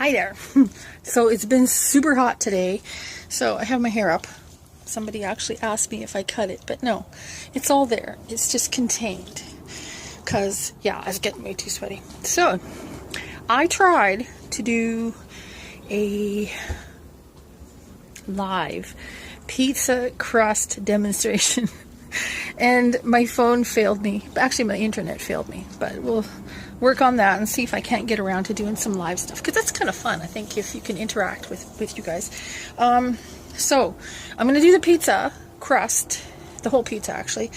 Hi there. So it's been super hot today, so I have my hair up. Somebody actually asked me if I cut it, but no, it's all there. It's just contained because, yeah, I was getting way too sweaty. So I tried to do a live pizza crust demonstration and my phone failed me. Actually, my internet failed me, but we'll work on that and see if I can't get around to doing some live stuff, because that's kind of fun, I think, if you can interact with you guys. So I'm going to do the pizza crust, the whole pizza actually.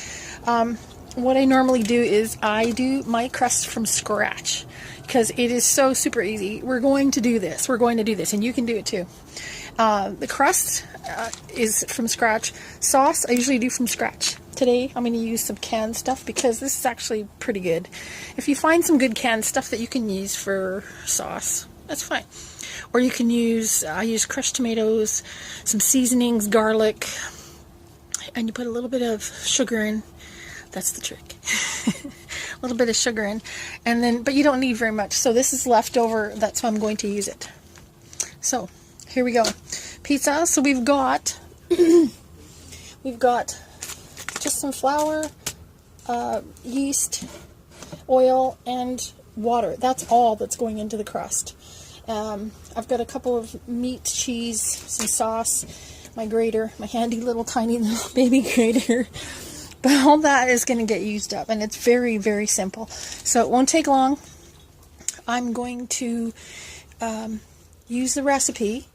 What I normally do is I do my crust from scratch because it is so super easy. We're going to do this, and you can do it too. The crust is from scratch. Sauce I usually do from scratch. Today I'm going to use some canned stuff because this is actually pretty good. If you find some good canned stuff that you can use for sauce, that's fine. Or you can use, I use crushed tomatoes, some seasonings, garlic, and you put a little bit of sugar in. That's the trick. A little bit of sugar in, and then, but you don't need very much. So this is leftover, that's why I'm going to use it. So here we go. Pizza. So we've got just some flour, yeast, oil, and water. That's all that's going into the crust. I've got a couple of meat, cheese, some sauce, my grater, my handy little tiny little baby grater. But all that is going to get used up, and it's very, very simple. So it won't take long. I'm going to use the recipe,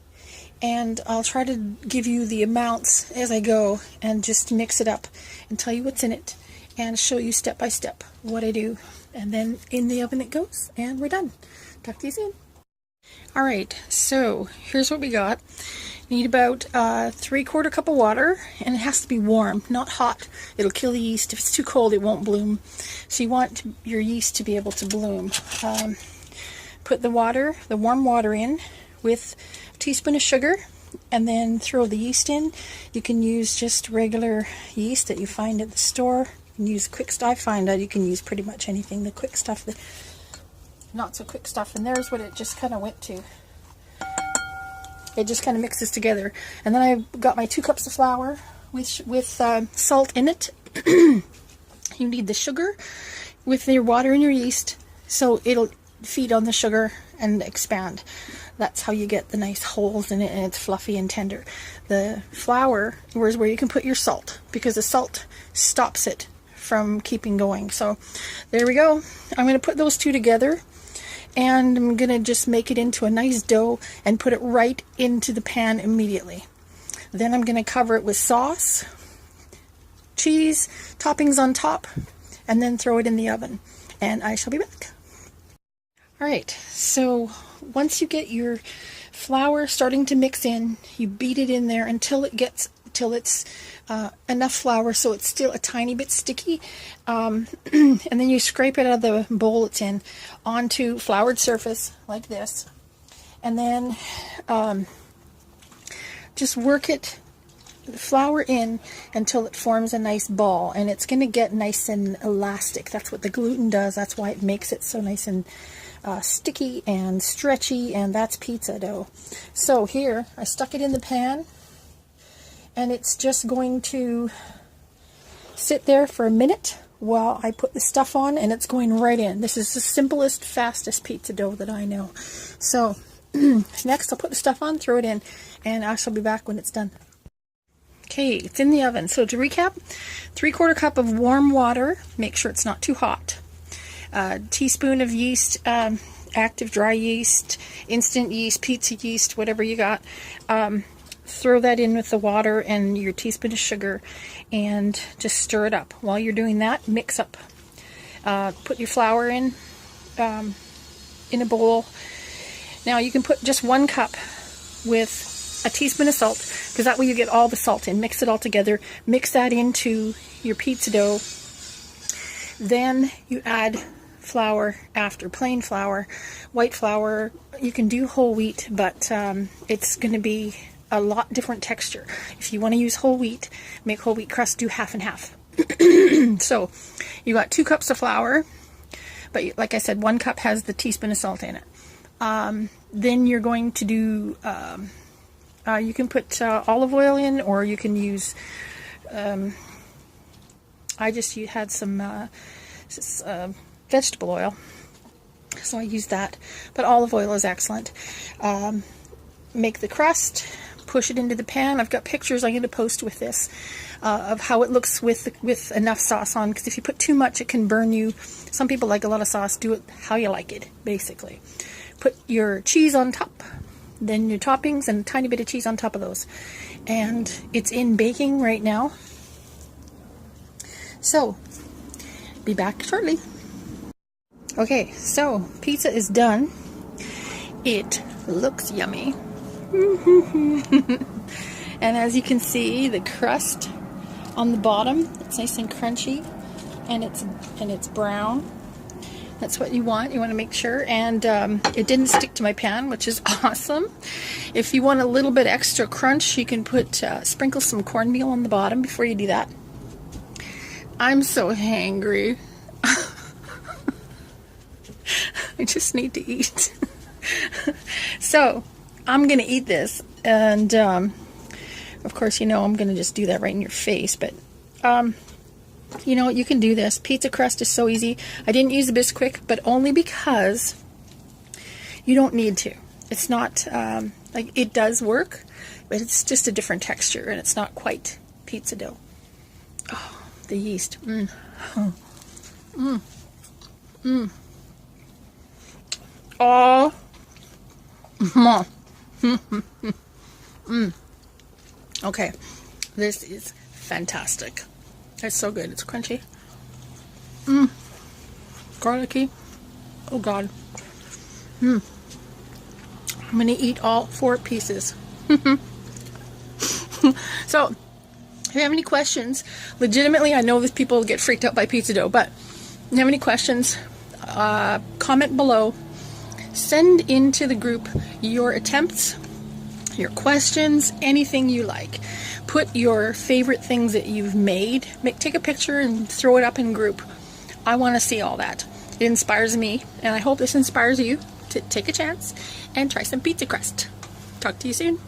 and I'll try to give you the amounts as I go and just mix it up and tell you what's in it and show you step by step what I do. And then in the oven it goes, and we're done. Talk to you soon. Alright, so here's what we got. You need about 3/4 cup of water, and it has to be warm, not hot. It'll kill the yeast. If it's too cold, it won't bloom. So you want your yeast to be able to bloom. Put the warm water in with a teaspoon of sugar, and then throw the yeast in. You can use just regular yeast that you find at the store. You can use quick stuff. I find that you can use pretty much anything. The quick stuff, the not so quick stuff, and there's what it just kind of went to. It just kind of mixes together. And then I've got my 2 cups of flour with salt in it. You need the sugar with your water and your yeast, so it'll feed on the sugar and expand. That's how you get the nice holes in it, and it's fluffy and tender. The flour is where you can put your salt, because the salt stops it from keeping going. So there we go. I'm going to put those two together, and I'm going to just make it into a nice dough and put it right into the pan immediately. Then I'm going to cover it with sauce, cheese, toppings on top, and then throw it in the oven. And I shall be back. Alright, so once you get your flour starting to mix in, you beat it in there until it's enough flour so it's still a tiny bit sticky, and then you scrape it out of the bowl it's in onto floured surface like this, and then just work the flour in until it forms a nice ball, and it's going to get nice and elastic. That's what the gluten does. That's why it makes it so nice and sticky and stretchy, and that's pizza dough. So here I stuck it in the pan, and it's just going to sit there for a minute while I put the stuff on, and it's going right in. This is the simplest, fastest pizza dough that I know. So next I'll put the stuff on, throw it in, and I shall be back when it's done. Okay, it's in the oven. So to recap, 3/4 cup of warm water. Make sure it's not too hot. Teaspoon of yeast, active dry yeast, instant yeast, pizza yeast, whatever you got. Throw that in with the water and your teaspoon of sugar, and just stir it up. While you're doing that, mix up. Put your flour in a bowl. Now you can put just 1 cup with a teaspoon of salt, because that way you get all the salt in. Mix it all together. Mix that into your pizza dough. Then you add flour after, plain flour, white flour. You can do whole wheat, but it's going to be a lot different texture. If you want to use whole wheat, make whole wheat crust, do half and half. So you got 2 cups of flour, but like I said, 1 cup has the teaspoon of salt in it. Then you're going to do, you can put olive oil in, or you can use, I just had some vegetable oil, so I used that, but olive oil is excellent. Make the crust, push it into the pan. I've got pictures I'm going to post with this of how it looks with enough sauce on, because if you put too much it can burn you. Some people like a lot of sauce. Do it how you like it, basically. Put your cheese on top, then your toppings, and a tiny bit of cheese on top of those. And it's in baking right now. So, be back shortly. Okay, so pizza is done. It looks yummy. And as you can see, the crust on the bottom, it's nice and crunchy, and it's brown. That's what you want. You want to make sure. And it didn't stick to my pan, which is awesome. If you want a little bit extra crunch, you can put sprinkle some cornmeal on the bottom before you do that. I'm so hangry. I just need to eat. So I'm gonna eat this, and of course, you know, I'm gonna just do that right in your face, but you know, you can do this. Pizza crust is so easy. I didn't use the Bisquick, but only because you don't need to. It's not, like, it does work, but it's just a different texture, and it's not quite pizza dough. Oh, the yeast. Oh. Okay, this is fantastic. It's so good. It's crunchy. Garlicky. Oh God. I'm gonna eat all 4 pieces. So, if you have any questions, legitimately, I know that people get freaked out by pizza dough, but if you have any questions, comment below. Send into the group your attempts, your questions, anything you like. Put your favorite things that you've made. Take a picture and throw it up in group. I want to see all that. It inspires me, and I hope this inspires you to take a chance and try some pizza crust. Talk to you soon.